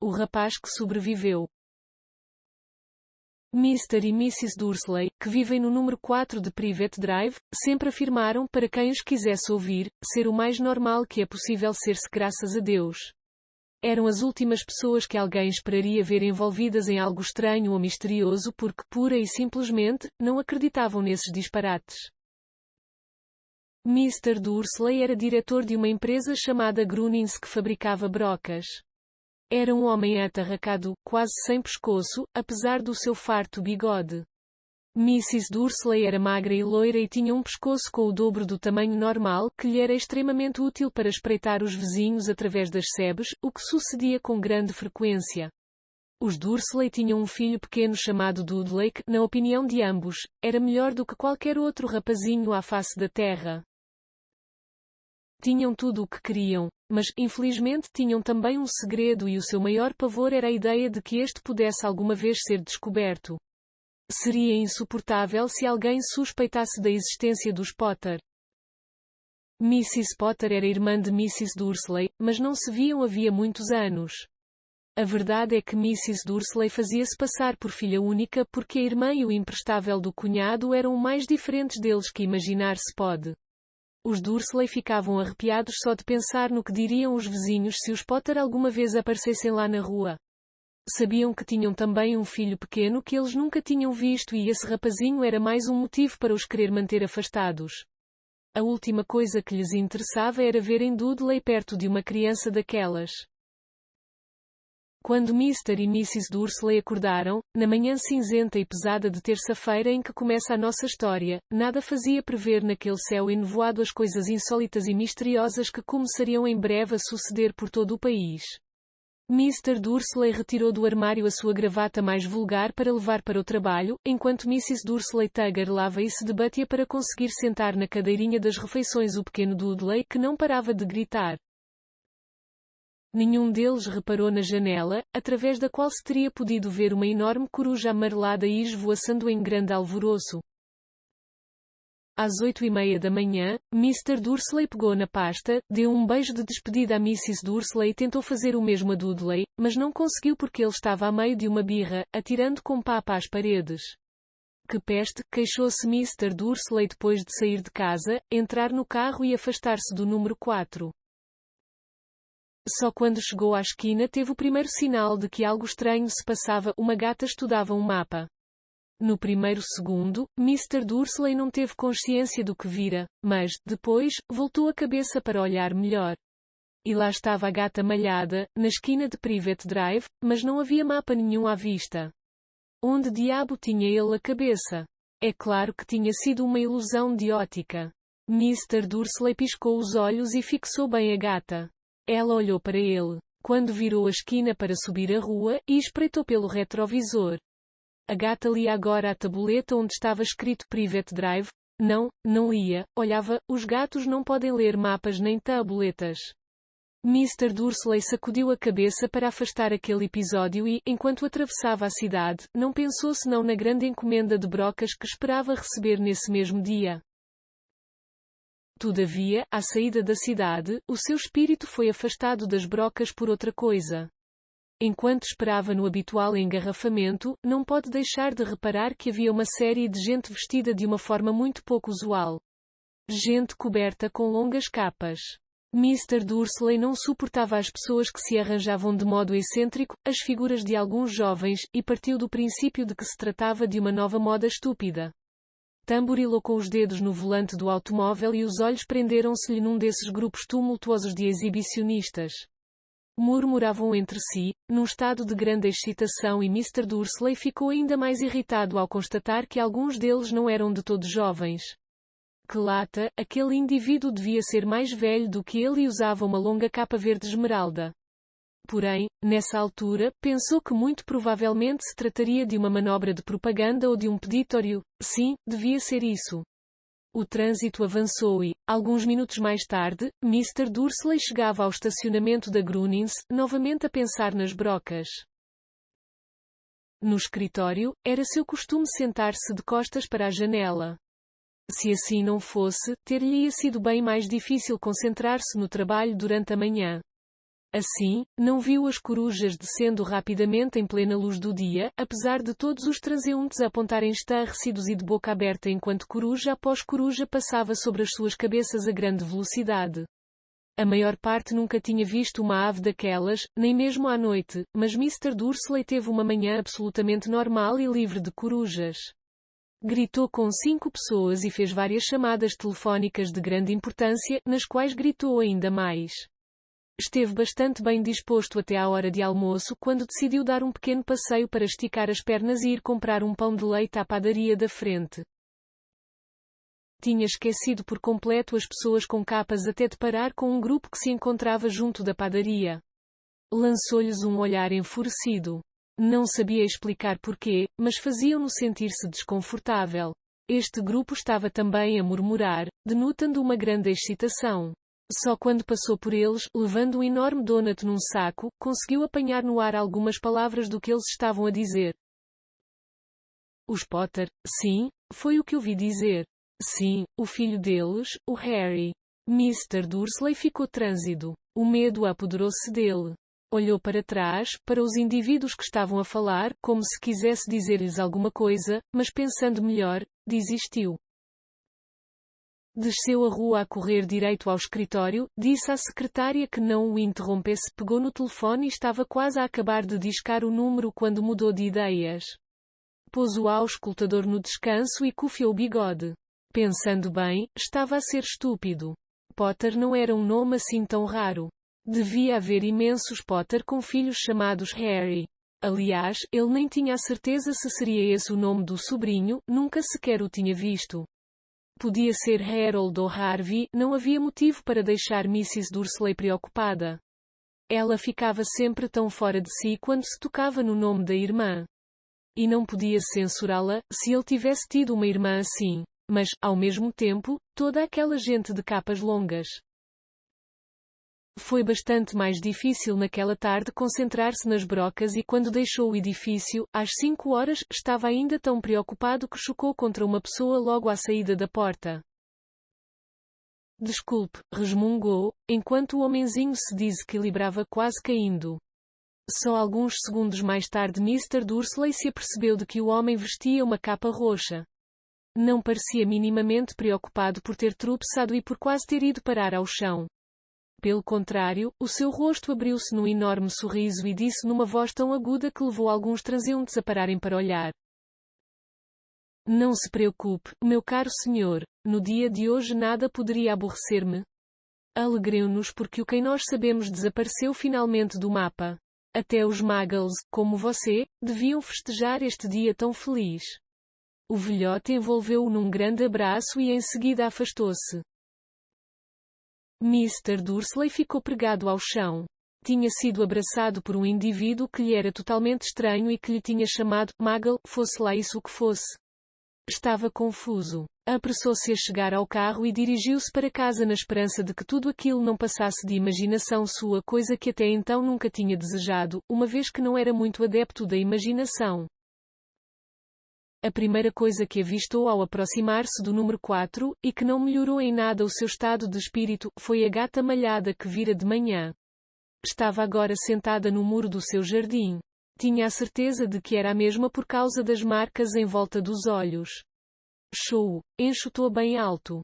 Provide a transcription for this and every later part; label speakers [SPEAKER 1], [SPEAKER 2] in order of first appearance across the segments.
[SPEAKER 1] o rapaz que sobreviveu. Mr. e Mrs. Dursley, que vivem no número 4 de Privet Drive, sempre afirmaram, para quem os quisesse ouvir, ser o mais normal que é possível ser-se graças a Deus. Eram as últimas pessoas que alguém esperaria ver envolvidas em algo estranho ou misterioso porque, pura e simplesmente, não acreditavam nesses disparates. Mr. Dursley era diretor de uma empresa chamada Grunnins que fabricava brocas. Era um homem atarracado, quase sem pescoço, apesar do seu farto bigode. Mrs. Dursley era magra e loira e tinha um pescoço com o dobro do tamanho normal, que lhe era extremamente útil para espreitar os vizinhos através das sebes, o que sucedia com grande frequência. Os Dursley tinham um filho pequeno chamado Dudley que, na opinião de ambos, era melhor do que qualquer outro rapazinho à face da terra. Tinham tudo o que queriam, mas, infelizmente, tinham também um segredo e o seu maior pavor era a ideia de que este pudesse alguma vez ser descoberto. Seria insuportável se alguém suspeitasse da existência dos Potter. Mrs. Potter era irmã de Mrs. Dursley, mas não se viam havia muitos anos. A verdade é que Mrs. Dursley fazia-se passar por filha única porque a irmã e o imprestável do cunhado eram o mais diferentes deles que imaginar se pode. Os Dursley ficavam arrepiados só de pensar no que diriam os vizinhos se os Potter alguma vez aparecessem lá na rua. Sabiam que tinham também um filho pequeno que eles nunca tinham visto e esse rapazinho era mais um motivo para os querer manter afastados. A última coisa que lhes interessava era verem Dudley perto de uma criança daquelas. Quando Mr. e Mrs. Dursley acordaram, na manhã cinzenta e pesada de terça-feira em que começa a nossa história, nada fazia prever naquele céu enevoado as coisas insólitas e misteriosas que começariam em breve a suceder por todo o país. Mr. Dursley retirou do armário a sua gravata mais vulgar para levar para o trabalho, enquanto Mrs. Dursley tagarelava e se debatia para conseguir sentar na cadeirinha das refeições o pequeno Dudley que não parava de gritar. Nenhum deles reparou na janela, através da qual se teria podido ver uma enorme coruja amarelada e esvoaçando em grande alvoroço. Às 8:30 da manhã, Mr. Dursley pegou na pasta, deu um beijo de despedida a Mrs. Dursley e tentou fazer o mesmo a Dudley, mas não conseguiu porque ele estava a meio de uma birra, atirando com papa às paredes. Que peste, queixou-se Mr. Dursley depois de sair de casa, entrar no carro e afastar-se do número 4. Só quando chegou à esquina teve o primeiro sinal de que algo estranho se passava. Uma gata estudava um mapa. No primeiro segundo, Mr. Dursley não teve consciência do que vira, mas, depois, voltou a cabeça para olhar melhor. E lá estava a gata malhada, na esquina de Privet Drive, mas não havia mapa nenhum à vista. Onde diabo tinha ele a cabeça? É claro que tinha sido uma ilusão de ótica. Mr. Dursley piscou os olhos e fixou bem a gata. Ela olhou para ele, quando virou a esquina para subir a rua, e espreitou pelo retrovisor. A gata lia agora a tabuleta onde estava escrito Privet Drive. Não lia, olhava. Os gatos não podem ler mapas nem tabuletas. Mr. Dursley sacudiu a cabeça para afastar aquele episódio e, enquanto atravessava a cidade, não pensou senão na grande encomenda de brocas que esperava receber nesse mesmo dia. Todavia, à saída da cidade, o seu espírito foi afastado das brocas por outra coisa. Enquanto esperava no habitual engarrafamento, não pode deixar de reparar que havia uma série de gente vestida de uma forma muito pouco usual. Gente coberta com longas capas. Mr. Dursley não suportava as pessoas que se arranjavam de modo excêntrico, as figuras de alguns jovens, e partiu do princípio de que se tratava de uma nova moda estúpida. Tamborilou com os dedos no volante do automóvel e os olhos prenderam-se-lhe num desses grupos tumultuosos de exibicionistas. Murmuravam entre si, num estado de grande excitação e Mr. Dursley ficou ainda mais irritado ao constatar que alguns deles não eram de todo jovens. Que lata, aquele indivíduo devia ser mais velho do que ele e usava uma longa capa verde esmeralda. Porém, nessa altura, pensou que muito provavelmente se trataria de uma manobra de propaganda ou de um peditório. Sim, devia ser isso. O trânsito avançou e, alguns minutos mais tarde, Mr. Dursley chegava ao estacionamento da Grunnins, novamente a pensar nas brocas. No escritório, era seu costume sentar-se de costas para a janela. Se assim não fosse, ter-lhe-ia sido bem mais difícil concentrar-se no trabalho durante a manhã. Assim, não viu as corujas descendo rapidamente em plena luz do dia, apesar de todos os transeuntes apontarem estarrecidos e de boca aberta enquanto coruja após coruja passava sobre as suas cabeças a grande velocidade. A maior parte nunca tinha visto uma ave daquelas, nem mesmo à noite, mas Mr. Dursley teve uma manhã absolutamente normal e livre de corujas. Gritou com 5 pessoas e fez várias chamadas telefónicas de grande importância, nas quais gritou ainda mais. Esteve bastante bem disposto até à hora de almoço quando decidiu dar um pequeno passeio para esticar as pernas e ir comprar um pão de leite à padaria da frente. Tinha esquecido por completo as pessoas com capas até deparar com um grupo que se encontrava junto da padaria. Lançou-lhes um olhar enfurecido. Não sabia explicar porquê, mas faziam-no sentir-se desconfortável. Este grupo estava também a murmurar, denotando uma grande excitação. Só quando passou por eles, levando um enorme donut num saco, conseguiu apanhar no ar algumas palavras do que eles estavam a dizer. Os Potter, sim, foi o que ouvi dizer. Sim, o filho deles, o Harry. Mr. Dursley ficou trânsido. O medo apoderou-se dele. Olhou para trás, para os indivíduos que estavam a falar, como se quisesse dizer-lhes alguma coisa, mas pensando melhor, desistiu. Desceu a rua a correr direito ao escritório, disse à secretária que não o interrompesse, pegou no telefone e estava quase a acabar de discar o número quando mudou de ideias. Pôs o auscultador no descanso e cofiou o bigode. Pensando bem, estava a ser estúpido. Potter não era um nome assim tão raro. Devia haver imensos Potter com filhos chamados Harry. Aliás, ele nem tinha a certeza se seria esse o nome do sobrinho, nunca sequer o tinha visto. Podia ser Harold ou Harvey, não havia motivo para deixar Mrs. Dursley preocupada. Ela ficava sempre tão fora de si quando se tocava no nome da irmã. E não podia censurá-la, se ele tivesse tido uma irmã assim. Mas, ao mesmo tempo, toda aquela gente de capas longas. Foi bastante mais difícil naquela tarde concentrar-se nas brocas e quando deixou o edifício, às 5 horas, estava ainda tão preocupado que chocou contra uma pessoa logo à saída da porta. Desculpe, resmungou, enquanto o homenzinho se desequilibrava quase caindo. Só alguns segundos mais tarde Mr. Dursley se apercebeu de que o homem vestia uma capa roxa. Não parecia minimamente preocupado por ter tropeçado e por quase ter ido parar ao chão. Pelo contrário, o seu rosto abriu-se num enorme sorriso e disse numa voz tão aguda que levou alguns transeuntes a pararem para olhar. Não se preocupe, meu caro senhor, no dia de hoje nada poderia aborrecer-me. Alegreu-nos porque o quem nós sabemos desapareceu finalmente do mapa. Até os Muggles, como você, deviam festejar este dia tão feliz. O velhote envolveu-o num grande abraço e em seguida afastou-se. Mr. Dursley ficou pregado ao chão. Tinha sido abraçado por um indivíduo que lhe era totalmente estranho e que lhe tinha chamado Muggle, fosse lá isso o que fosse. Estava confuso. Apressou-se a chegar ao carro e dirigiu-se para casa na esperança de que tudo aquilo não passasse de imaginação sua, coisa que até então nunca tinha desejado, uma vez que não era muito adepto da imaginação. A primeira coisa que avistou ao aproximar-se do número 4, e que não melhorou em nada o seu estado de espírito, foi a gata malhada que vira de manhã. Estava agora sentada no muro do seu jardim. Tinha a certeza de que era a mesma por causa das marcas em volta dos olhos. Chou, enxutou bem alto.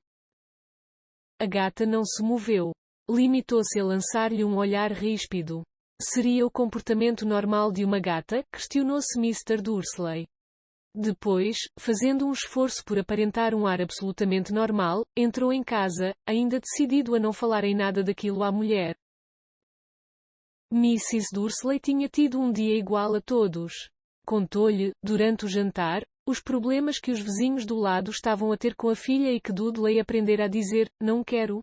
[SPEAKER 1] A gata não se moveu. Limitou-se a lançar-lhe um olhar ríspido. Seria o comportamento normal de uma gata? Questionou-se Mr. Dursley. Depois, fazendo um esforço por aparentar um ar absolutamente normal, entrou em casa, ainda decidido a não falar em nada daquilo à mulher. Mrs. Dursley tinha tido um dia igual a todos. Contou-lhe, durante o jantar, os problemas que os vizinhos do lado estavam a ter com a filha e que Dudley aprendera a dizer, não quero.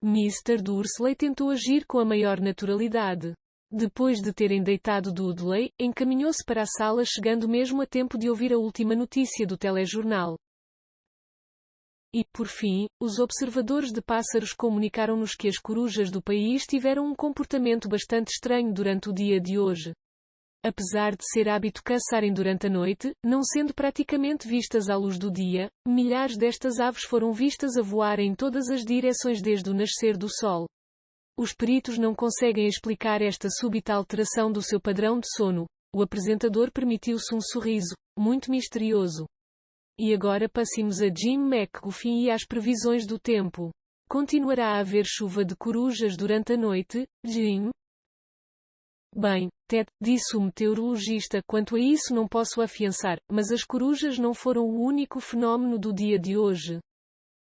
[SPEAKER 1] Mr. Dursley tentou agir com a maior naturalidade. Depois de terem deitado Dudley, encaminhou-se para a sala chegando mesmo a tempo de ouvir a última notícia do telejornal. E, por fim, os observadores de pássaros comunicaram-nos que as corujas do país tiveram um comportamento bastante estranho durante o dia de hoje. Apesar de ser hábito caçarem durante a noite, não sendo praticamente vistas à luz do dia, milhares destas aves foram vistas a voar em todas as direções desde o nascer do sol. Os peritos não conseguem explicar esta súbita alteração do seu padrão de sono. O apresentador permitiu-se um sorriso, muito misterioso. E agora passemos a Jim McGuffin e às previsões do tempo. Continuará a haver chuva de corujas durante a noite, Jim? Bem, Ted, disse o meteorologista, quanto a isso não posso afiançar, mas as corujas não foram o único fenómeno do dia de hoje.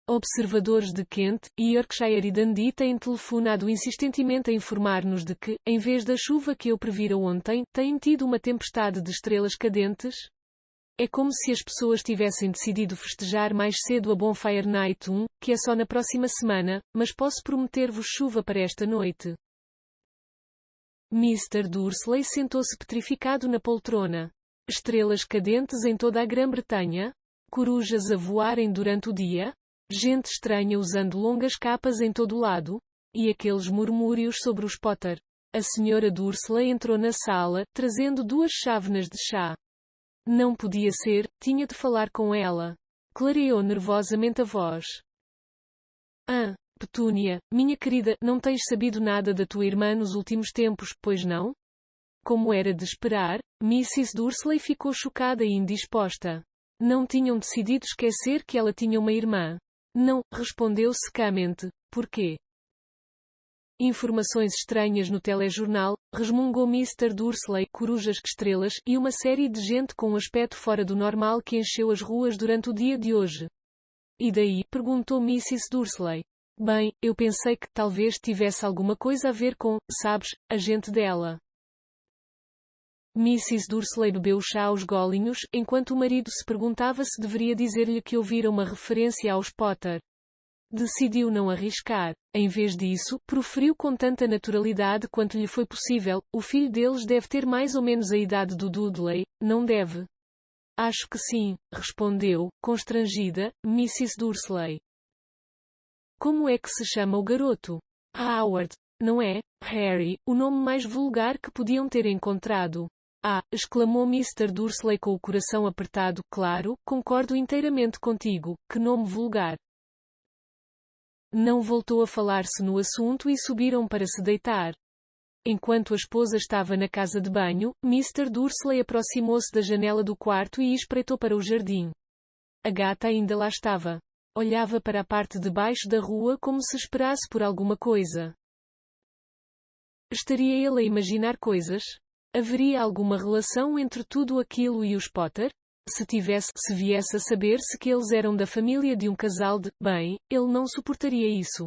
[SPEAKER 1] Observadores de Kent, Yorkshire e Dundee têm telefonado insistentemente a informar-nos de que, em vez da chuva que eu previra ontem, têm tido uma tempestade de estrelas cadentes? É como se as pessoas tivessem decidido festejar mais cedo a Bonfire Night 1, que é só na próxima semana, mas posso prometer-vos chuva para esta noite. Mr. Dursley sentou-se petrificado na poltrona. Estrelas cadentes em toda a Grã-Bretanha? Corujas a voarem durante o dia? Gente estranha usando longas capas em todo o lado? E aqueles murmúrios sobre os Potter? A senhora Dursley entrou na sala, trazendo 2 chávenas de chá. Não podia ser, tinha de falar com ela. Clareou nervosamente a voz. Ah, Petúnia, minha querida, não tens sabido nada da tua irmã nos últimos tempos, pois não? Como era de esperar, Mrs. Dursley ficou chocada e indisposta. Não tinham decidido esquecer que ela tinha uma irmã. Não, respondeu secamente. Porquê? Informações estranhas no telejornal, resmungou Mr. Dursley, corujas, estrelas, e uma série de gente com um aspecto fora do normal que encheu as ruas durante o dia de hoje. E daí? Perguntou Mrs. Dursley. Bem, eu pensei que talvez tivesse alguma coisa a ver com, sabes, a gente dela. Mrs. Dursley bebeu o chá aos golinhos, enquanto o marido se perguntava se deveria dizer-lhe que ouvira uma referência aos Potter. Decidiu não arriscar. Em vez disso, proferiu com tanta naturalidade quanto lhe foi possível, o filho deles deve ter mais ou menos a idade do Dudley, não deve? Acho que sim, respondeu, constrangida, Mrs. Dursley. Como é que se chama o garoto? Howard, não é, Harry, o nome mais vulgar que podiam ter encontrado. Ah, exclamou Mr. Dursley com o coração apertado, claro, concordo inteiramente contigo, que nome vulgar. Não voltou a falar-se no assunto e subiram para se deitar. Enquanto a esposa estava na casa de banho, Mr. Dursley aproximou-se da janela do quarto e espreitou para o jardim. A gata ainda lá estava. Olhava para a parte de baixo da rua como se esperasse por alguma coisa. Estaria ele a imaginar coisas? Haveria alguma relação entre tudo aquilo e os Potter? Se viesse a saber-se que eles eram da família de um casal de, bem, ele não suportaria isso.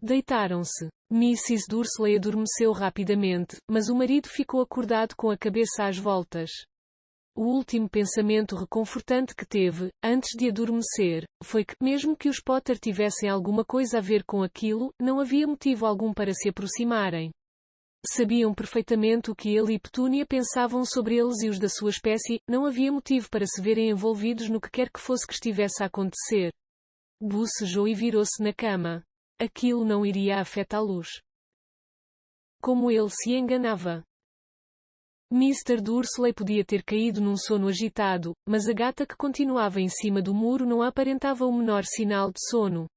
[SPEAKER 1] Deitaram-se. Mrs. Dursley adormeceu rapidamente, mas o marido ficou acordado com a cabeça às voltas. O último pensamento reconfortante que teve, antes de adormecer, foi que, mesmo que os Potter tivessem alguma coisa a ver com aquilo, não havia motivo algum para se aproximarem. Sabiam perfeitamente o que ele e Petúnia pensavam sobre eles e os da sua espécie, não havia motivo para se verem envolvidos no que quer que fosse que estivesse a acontecer. Bocejou e virou-se na cama. Aquilo não iria afetá-los. Como ele se enganava. Mr. Dursley podia ter caído num sono agitado, mas a gata que continuava em cima do muro não aparentava o menor sinal de sono.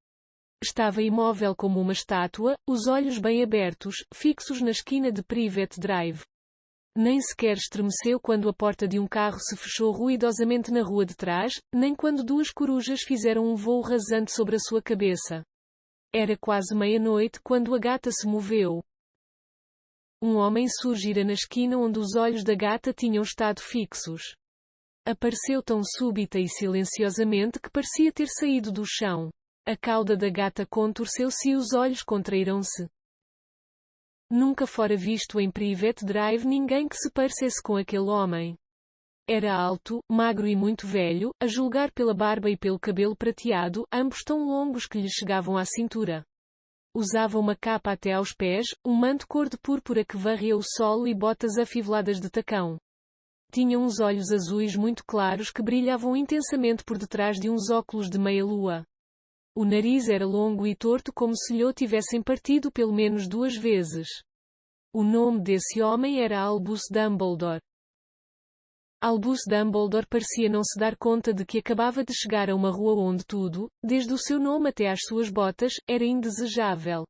[SPEAKER 1] Estava imóvel como uma estátua, os olhos bem abertos, fixos na esquina de Privet Drive. Nem sequer estremeceu quando a porta de um carro se fechou ruidosamente na rua de trás, nem quando 2 corujas fizeram um voo rasante sobre a sua cabeça. Era quase meia-noite quando a gata se moveu. Um homem surgira na esquina onde os olhos da gata tinham estado fixos. Apareceu tão súbita e silenciosamente que parecia ter saído do chão. A cauda da gata contorceu-se e os olhos contraíram-se. Nunca fora visto em Privet Drive ninguém que se parecesse com aquele homem. Era alto, magro e muito velho, a julgar pela barba e pelo cabelo prateado, ambos tão longos que lhe chegavam à cintura. Usava uma capa até aos pés, um manto cor de púrpura que varria o sol e botas afiveladas de tacão. Tinha uns olhos azuis muito claros que brilhavam intensamente por detrás de uns óculos de meia-lua. O nariz era longo e torto como se lhe o tivessem partido pelo menos 2 vezes. O nome desse homem era Albus Dumbledore. Albus Dumbledore parecia não se dar conta de que acabava de chegar a uma rua onde tudo, desde o seu nome até às suas botas, era indesejável.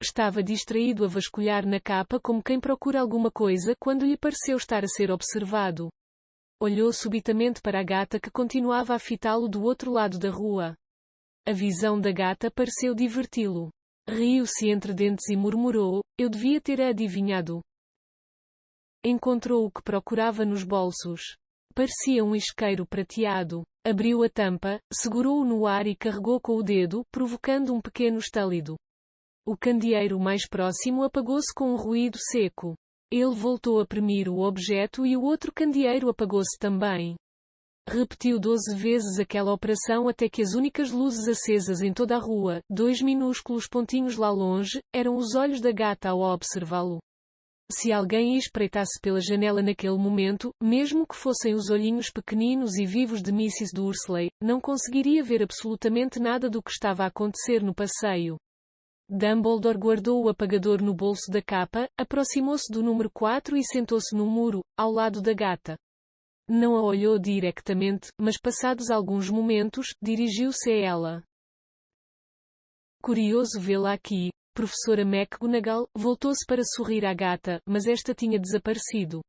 [SPEAKER 1] Estava distraído a vasculhar na capa como quem procura alguma coisa quando lhe pareceu estar a ser observado. Olhou subitamente para a gata que continuava a fitá-lo do outro lado da rua. A visão da gata pareceu diverti-lo. Riu-se entre dentes e murmurou: eu devia ter adivinhado. Encontrou o que procurava nos bolsos. Parecia um isqueiro prateado. Abriu a tampa, segurou-o no ar e carregou com o dedo, provocando um pequeno estalido. O candeeiro mais próximo apagou-se com um ruído seco. Ele voltou a premir o objeto e o outro candeeiro apagou-se também. Repetiu 12 vezes aquela operação até que as únicas luzes acesas em toda a rua, 2 minúsculos pontinhos lá longe, eram os olhos da gata ao observá-lo. Se alguém espreitasse pela janela naquele momento, mesmo que fossem os olhinhos pequeninos e vivos de Mrs. Dursley, não conseguiria ver absolutamente nada do que estava a acontecer no passeio. Dumbledore guardou o apagador no bolso da capa, aproximou-se do número 4 e sentou-se no muro, ao lado da gata. Não a olhou diretamente, mas passados alguns momentos, dirigiu-se a ela. Curioso vê-la aqui, professora McGonagall, voltou-se para sorrir à gata, mas esta tinha desaparecido.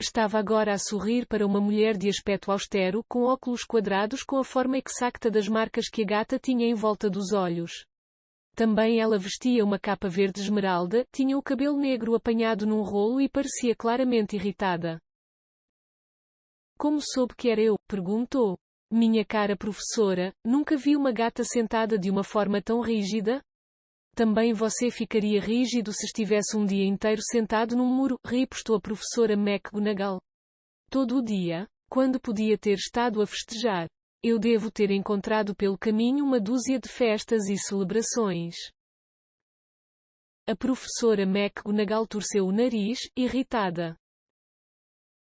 [SPEAKER 1] Estava agora a sorrir para uma mulher de aspecto austero, com óculos quadrados com a forma exacta das marcas que a gata tinha em volta dos olhos. Também ela vestia uma capa verde esmeralda, tinha o cabelo negro apanhado num rolo e parecia claramente irritada. Como soube que era eu? Perguntou. Minha cara professora, nunca vi uma gata sentada de uma forma tão rígida? Também você ficaria rígido se estivesse um dia inteiro sentado num muro, repostou a professora McGonagall. Todo o dia? Quando podia ter estado a festejar? Eu devo ter encontrado pelo caminho uma dúzia de festas e celebrações. A professora McGonagall torceu o nariz, irritada.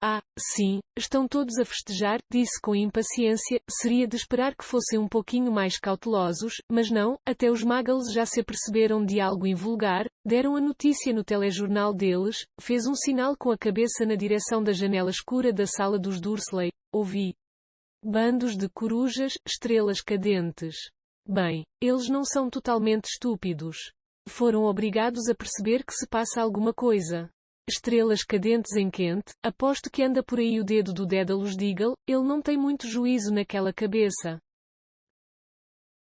[SPEAKER 1] Ah, sim, estão todos a festejar, disse com impaciência, seria de esperar que fossem um pouquinho mais cautelosos, mas não, até os Muggles já se aperceberam de algo invulgar, deram a notícia no telejornal deles, fez um sinal com a cabeça na direção da janela escura da sala dos Dursley, ouvi. Bandos de corujas, estrelas cadentes. Bem, eles não são totalmente estúpidos. Foram obrigados a perceber que se passa alguma coisa. Estrelas cadentes em Kent, aposto que anda por aí o dedo do Dédalus Diggle, ele não tem muito juízo naquela cabeça.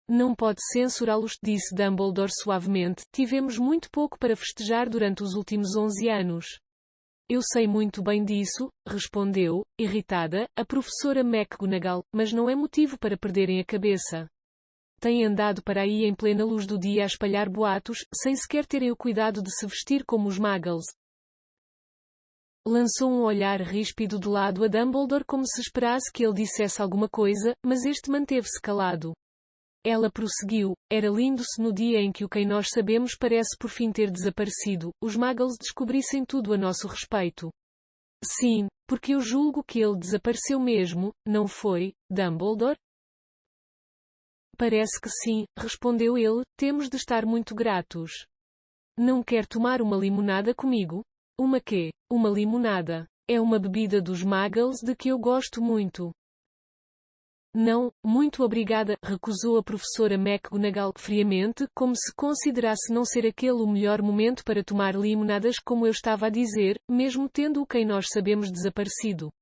[SPEAKER 1] Não pode censurá-los, disse Dumbledore suavemente, tivemos muito pouco para festejar durante os últimos 11 anos. Eu sei muito bem disso, respondeu, irritada, a professora McGonagall, mas não é motivo para perderem a cabeça. Têm andado para aí em plena luz do dia a espalhar boatos, sem sequer terem o cuidado de se vestir como os Muggles. Lançou um olhar ríspido de lado a Dumbledore como se esperasse que ele dissesse alguma coisa, mas este manteve-se calado. Ela prosseguiu, era lindo se no dia em que o quem nós sabemos parece por fim ter desaparecido, os Muggles descobrissem tudo a nosso respeito. Sim, porque eu julgo que ele desapareceu mesmo, não foi, Dumbledore? Parece que sim, respondeu ele, temos de estar muito gratos. Não quer tomar uma limonada comigo? Uma quê? Uma limonada. É uma bebida dos Muggles de que eu gosto muito. Não, muito obrigada, recusou a professora McGonagall friamente, como se considerasse não ser aquele o melhor momento para tomar limonadas como eu estava a dizer, mesmo tendo o quem nós sabemos desaparecido.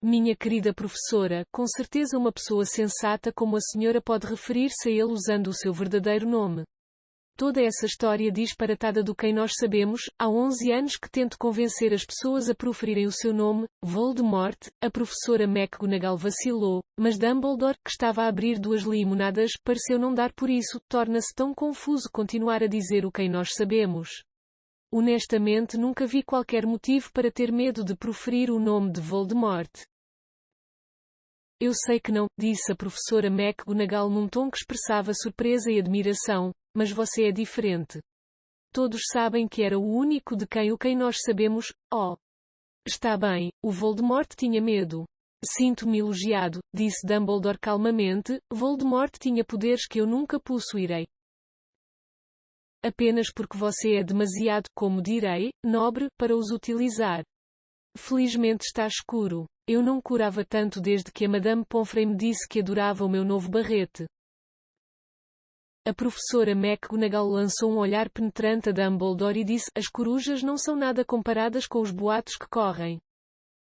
[SPEAKER 1] Minha querida professora, com certeza uma pessoa sensata como a senhora pode referir-se a ele usando o seu verdadeiro nome. Toda essa história disparatada do quem nós sabemos, há 11 anos que tento convencer as pessoas a proferirem o seu nome, Voldemort, a professora McGonagall vacilou, mas Dumbledore, que estava a abrir 2 limonadas, pareceu não dar por isso, torna-se tão confuso continuar a dizer o quem nós sabemos. Honestamente nunca vi qualquer motivo para ter medo de proferir o nome de Voldemort. Eu sei que não, disse a professora McGonagall num tom que expressava surpresa e admiração, mas você é diferente. Todos sabem que era o único de quem nós sabemos, oh. Está bem, o Voldemort tinha medo. Sinto-me elogiado, disse Dumbledore calmamente, Voldemort tinha poderes que eu nunca possuirei. Apenas porque você é demasiado, como direi, nobre, para os utilizar. Felizmente está escuro. Eu não curava tanto desde que a Madame Pomfrey me disse que adorava o meu novo barrete. A professora McGonagall lançou um olhar penetrante a Dumbledore e disse: as corujas não são nada comparadas com os boatos que correm.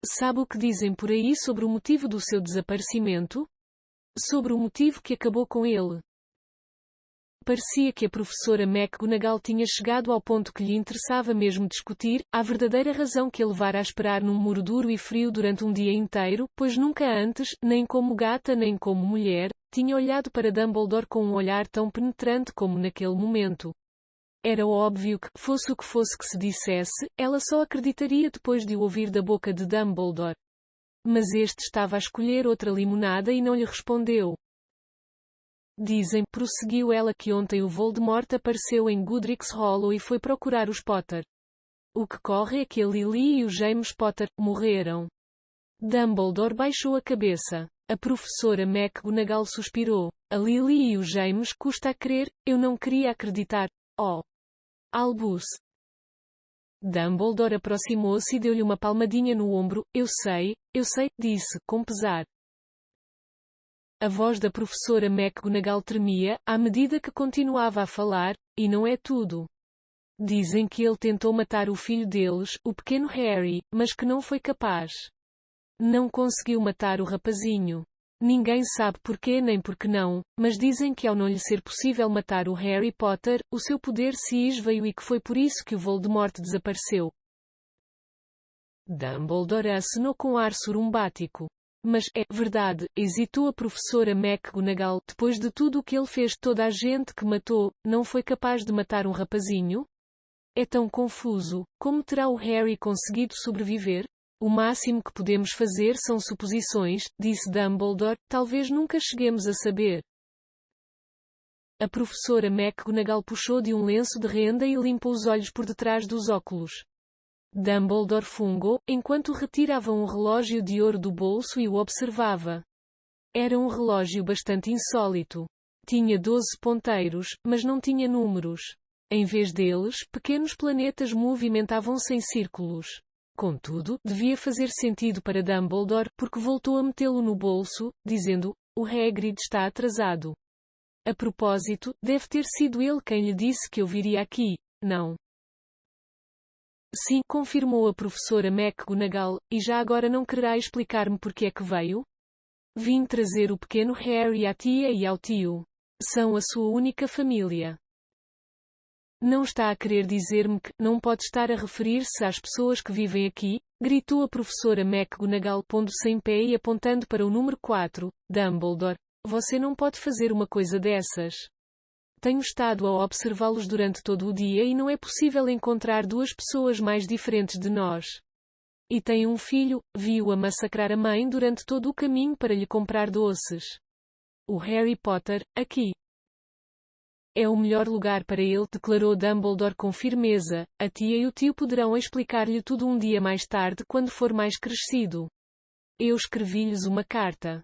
[SPEAKER 1] Sabe o que dizem por aí sobre o motivo do seu desaparecimento? Sobre o motivo que acabou com ele. Parecia que a professora McGonagall tinha chegado ao ponto que lhe interessava mesmo discutir, a verdadeira razão que a levara a esperar num muro duro e frio durante um dia inteiro, pois nunca antes, nem como gata nem como mulher, tinha olhado para Dumbledore com um olhar tão penetrante como naquele momento. Era óbvio que, fosse o que fosse que se dissesse, ela só acreditaria depois de o ouvir da boca de Dumbledore. Mas este estava a escolher outra limonada e não lhe respondeu. Dizem, prosseguiu ela, que ontem o Voldemort apareceu em Godric's Hollow e foi procurar os Potter. O que corre é que a Lily e o James Potter morreram. Dumbledore baixou a cabeça. A professora McGonagall suspirou. A Lily e o James, custa a crer, eu não queria acreditar. Oh! Albus! Dumbledore aproximou-se e deu-lhe uma palmadinha no ombro. Eu sei, disse, com pesar. A voz da professora McGonagall tremia, à medida que continuava a falar, e não é tudo. Dizem que ele tentou matar o filho deles, o pequeno Harry, mas que não foi capaz. Não conseguiu matar o rapazinho. Ninguém sabe porquê nem porque não, mas dizem que ao não lhe ser possível matar o Harry Potter, o seu poder se esvaiu e que foi por isso que o Voldemort desapareceu. Dumbledore acenou com ar sorumbático. Mas, é verdade, hesitou a professora McGonagall, depois de tudo o que ele fez, toda a gente que matou, não foi capaz de matar um rapazinho? É tão confuso, como terá o Harry conseguido sobreviver? O máximo que podemos fazer são suposições, disse Dumbledore, talvez nunca cheguemos a saber. A professora McGonagall puxou de um lenço de renda e limpou os olhos por detrás dos óculos. Dumbledore fungou, enquanto retirava um relógio de ouro do bolso e o observava. Era um relógio bastante insólito. Tinha 12 ponteiros, mas não tinha números. Em vez deles, pequenos planetas movimentavam-se em círculos. Contudo, devia fazer sentido para Dumbledore, porque voltou a metê-lo no bolso, dizendo, o Hagrid está atrasado. A propósito, deve ter sido ele quem lhe disse que eu viria aqui, não? Sim, confirmou a professora McGonagall, e já agora não quererá explicar-me porque é que veio? Vim trazer o pequeno Harry à tia e ao tio. São a sua única família. Não está a querer dizer-me que não pode estar a referir-se às pessoas que vivem aqui? Gritou a professora McGonagall, pondo-se em pé e apontando para o número 4. Dumbledore, você não pode fazer uma coisa dessas. Tenho estado a observá-los durante todo o dia e não é possível encontrar duas pessoas mais diferentes de nós. E tem um filho, viu-a massacrar a mãe durante todo o caminho para lhe comprar doces. O Harry Potter, aqui. É o melhor lugar para ele, declarou Dumbledore com firmeza. A tia e o tio poderão explicar-lhe tudo um dia mais tarde quando for mais crescido. Eu escrevi-lhes uma carta.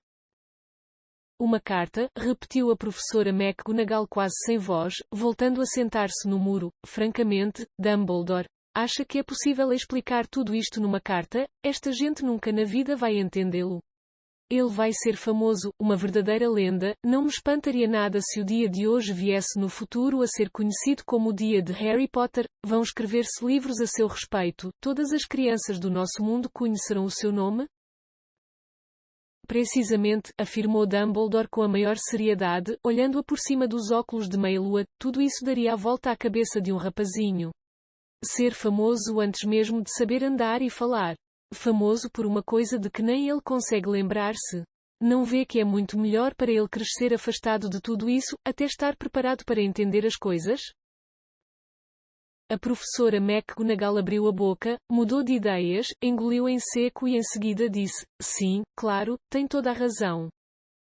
[SPEAKER 1] Uma carta, repetiu a professora McGonagall quase sem voz, voltando a sentar-se no muro. Francamente, Dumbledore, acha que é possível explicar tudo isto numa carta? Esta gente nunca na vida vai entendê-lo. Ele vai ser famoso, uma verdadeira lenda, não me espantaria nada se o dia de hoje viesse no futuro a ser conhecido como o dia de Harry Potter. Vão escrever-se livros a seu respeito, todas as crianças do nosso mundo conhecerão o seu nome? Precisamente, afirmou Dumbledore com a maior seriedade, olhando-a por cima dos óculos de meia-lua, tudo isso daria a volta à cabeça de um rapazinho. Ser famoso antes mesmo de saber andar e falar. Famoso por uma coisa de que nem ele consegue lembrar-se. Não vê que é muito melhor para ele crescer afastado de tudo isso, até estar preparado para entender as coisas? A professora McGonagall abriu a boca, mudou de ideias, engoliu em seco e em seguida disse, sim, claro, tem toda a razão.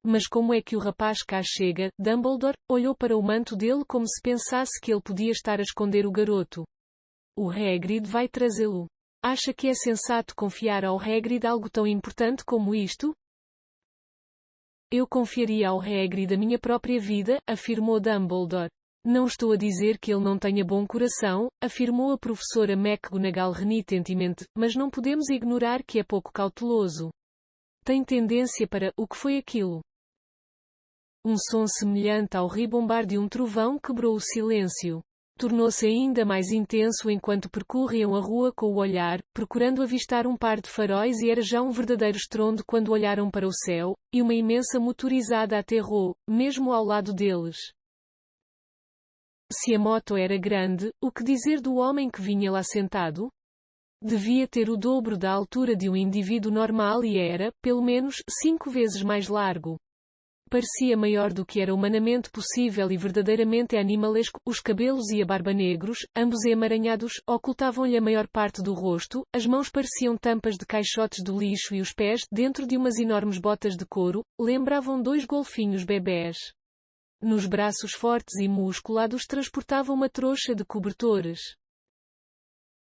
[SPEAKER 1] Mas como é que o rapaz cá chega? Dumbledore olhou para o manto dele como se pensasse que ele podia estar a esconder o garoto. O Hagrid vai trazê-lo. Acha que é sensato confiar ao Hagrid algo tão importante como isto? Eu confiaria ao Hagrid a minha própria vida, afirmou Dumbledore. Não estou a dizer que ele não tenha bom coração, afirmou a professora McGonagall renitentemente, mas não podemos ignorar que é pouco cauteloso. Tem tendência para, o que foi aquilo? Um som semelhante ao ribombar de um trovão quebrou o silêncio. Tornou-se ainda mais intenso enquanto percorriam a rua com o olhar, procurando avistar um par de faróis, e era já um verdadeiro estrondo quando olharam para o céu, e uma imensa motorizada aterrou, mesmo ao lado deles. Se a moto era grande, o que dizer do homem que vinha lá sentado? Devia ter o dobro da altura de um indivíduo normal e era, pelo menos, 5 vezes mais largo. Parecia maior do que era humanamente possível e verdadeiramente animalesco. Os cabelos e a barba negros, ambos emaranhados, ocultavam-lhe a maior parte do rosto, as mãos pareciam tampas de caixotes do lixo e os pés, dentro de umas enormes botas de couro, lembravam 2 golfinhos bebés. Nos braços fortes e musculados transportava uma trouxa de cobertores.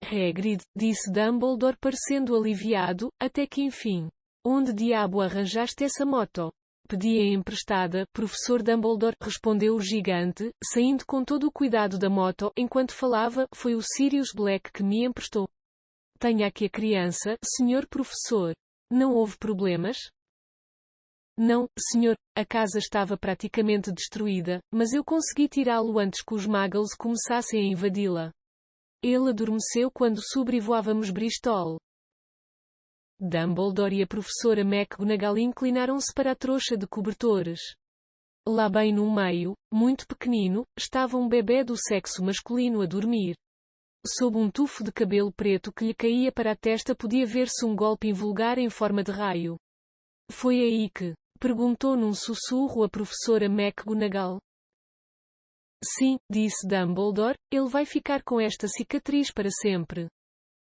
[SPEAKER 1] Hagrid, disse Dumbledore parecendo aliviado, até que enfim. Onde diabo arranjaste essa moto? Pedi-a emprestada, professor Dumbledore, respondeu o gigante, saindo com todo o cuidado da moto. Enquanto falava, foi o Sirius Black que me emprestou. Tenha aqui a criança, senhor professor. Não houve problemas? Não, senhor, a casa estava praticamente destruída, mas eu consegui tirá-lo antes que os Muggles começassem a invadi-la. Ele adormeceu quando sobrevoávamos Bristol. Dumbledore e a professora McGonagall inclinaram-se para a trouxa de cobertores. Lá bem no meio, muito pequenino, estava um bebê do sexo masculino a dormir. Sob um tufo de cabelo preto que lhe caía para a testa podia ver-se um golpe invulgar em forma de raio. Foi aí que? Perguntou num sussurro a professora McGonagall. Sim, disse Dumbledore, ele vai ficar com esta cicatriz para sempre.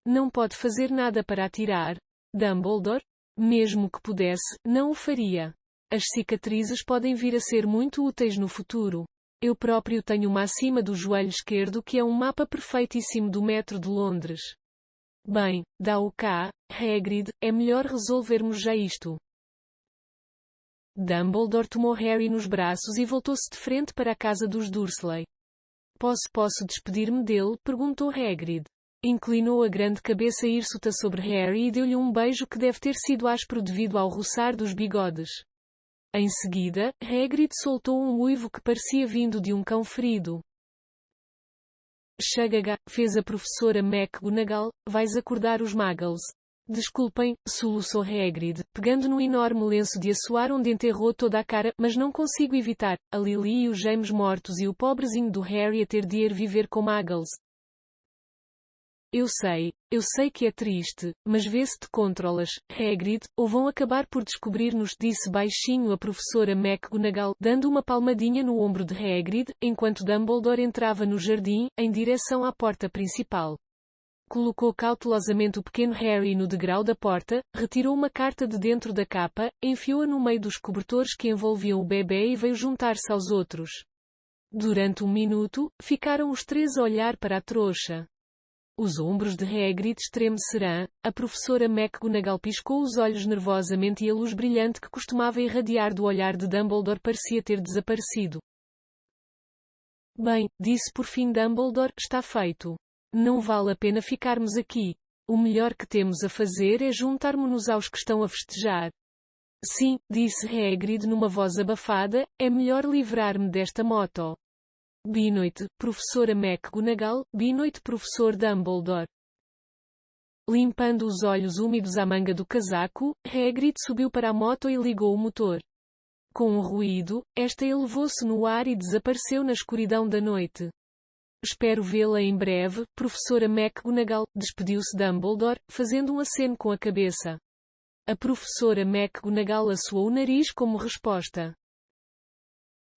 [SPEAKER 1] Não pode fazer nada para a tirar. Dumbledore? Mesmo que pudesse, não o faria. As cicatrizes podem vir a ser muito úteis no futuro. Eu próprio tenho uma acima do joelho esquerdo que é um mapa perfeitíssimo do metro de Londres. Bem, dá-o cá, Hagrid, é melhor resolvermos já isto. Dumbledore tomou Harry nos braços e voltou-se de frente para a casa dos Dursley. Posso despedir-me dele? Perguntou Hagrid. Inclinou a grande cabeça hirsuta sobre Harry e deu-lhe um beijo que deve ter sido áspero devido ao roçar dos bigodes. Em seguida, Hagrid soltou um uivo que parecia vindo de um cão ferido. Chagaga, fez a professora McGonagall, vais acordar os Muggles. Desculpem, soluçou Hagrid, pegando no enorme lenço de assoar onde enterrou toda a cara, mas não consigo evitar, a Lily e os James mortos e o pobrezinho do Harry a ter de ir viver com Muggles. Eu sei que é triste, mas vê se te controlas, Hagrid, ou vão acabar por descobrir-nos, disse baixinho a professora McGonagall, dando uma palmadinha no ombro de Hagrid, enquanto Dumbledore entrava no jardim, em direção à porta principal. Colocou cautelosamente o pequeno Harry no degrau da porta, retirou uma carta de dentro da capa, enfiou-a no meio dos cobertores que envolviam o bebê e veio juntar-se aos outros. Durante um minuto, ficaram os 3 a olhar para a trouxa. Os ombros de Hagrid estremecerão, a professora McGonagall piscou os olhos nervosamente e a luz brilhante que costumava irradiar do olhar de Dumbledore parecia ter desaparecido. Bem, disse por fim Dumbledore, está feito. Não vale a pena ficarmos aqui. O melhor que temos a fazer é juntarmos-nos aos que estão a festejar. Sim, disse Hagrid numa voz abafada, é melhor livrar-me desta moto. Boa-noite, professora McGonagall, boa-noite, professor Dumbledore. Limpando os olhos úmidos à manga do casaco, Hagrid subiu para a moto e ligou o motor. Com um ruído, esta elevou-se no ar e desapareceu na escuridão da noite. Espero vê-la em breve, professora McGonagall, despediu-se Dumbledore, fazendo um aceno com a cabeça. A professora McGonagall assoou o nariz como resposta.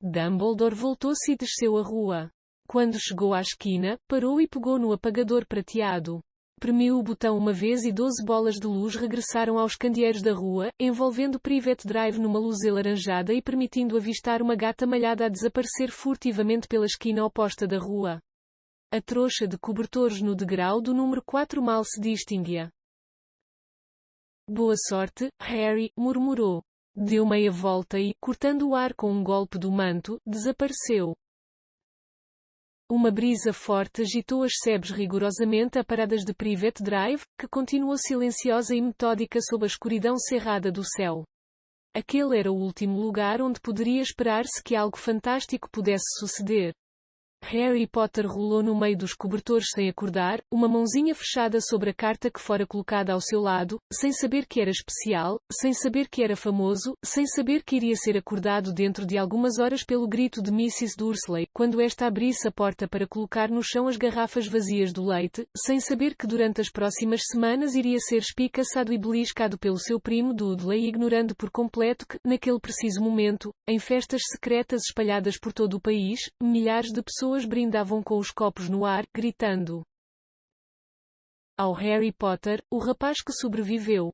[SPEAKER 1] Dumbledore voltou-se e desceu a rua. Quando chegou à esquina, parou e pegou no apagador prateado. Premiu o botão uma vez e 12 bolas de luz regressaram aos candeeiros da rua, envolvendo Private Drive numa luz alaranjada e permitindo avistar uma gata malhada a desaparecer furtivamente pela esquina oposta da rua. A trouxa de cobertores no degrau do número 4 mal se distinguia. Boa sorte, Harry, murmurou. Deu meia volta e, cortando o ar com um golpe do manto, desapareceu. Uma brisa forte agitou as sebes rigorosamente aparadas de Private Drive, que continuou silenciosa e metódica sob a escuridão cerrada do céu. Aquele era o último lugar onde poderia esperar-se que algo fantástico pudesse suceder. Harry Potter rolou no meio dos cobertores sem acordar, uma mãozinha fechada sobre a carta que fora colocada ao seu lado, sem saber que era especial, sem saber que era famoso, sem saber que iria ser acordado dentro de algumas horas pelo grito de Mrs. Dursley, quando esta abrisse a porta para colocar no chão as garrafas vazias do leite, sem saber que durante as próximas semanas iria ser espicaçado e beliscado pelo seu primo Dudley, ignorando por completo que, naquele preciso momento, em festas secretas espalhadas por todo o país, milhares de pessoas brindavam com os copos no ar, gritando ao Harry Potter, o rapaz que sobreviveu.